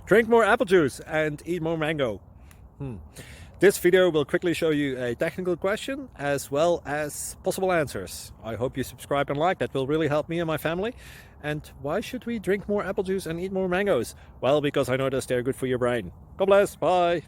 Drink more apple juice and eat more mango. This video will quickly show you a technical question as well as possible answers. I hope you subscribe and like, that will really help me and my family. And why should we drink more apple juice and eat more mangoes? Well, because I noticed they're good for your brain. God bless, bye.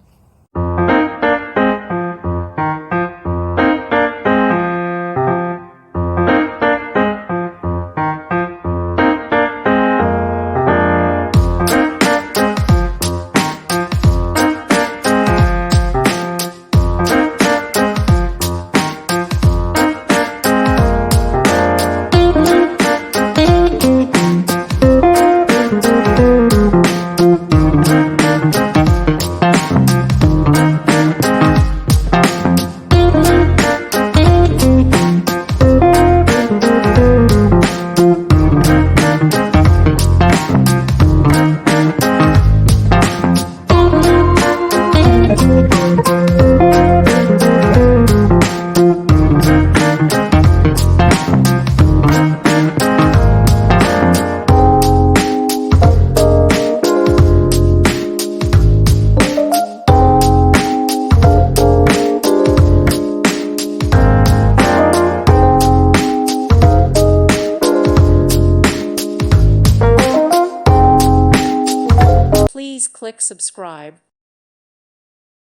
Please click subscribe.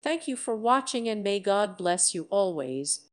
Thank you for watching and may God bless you always.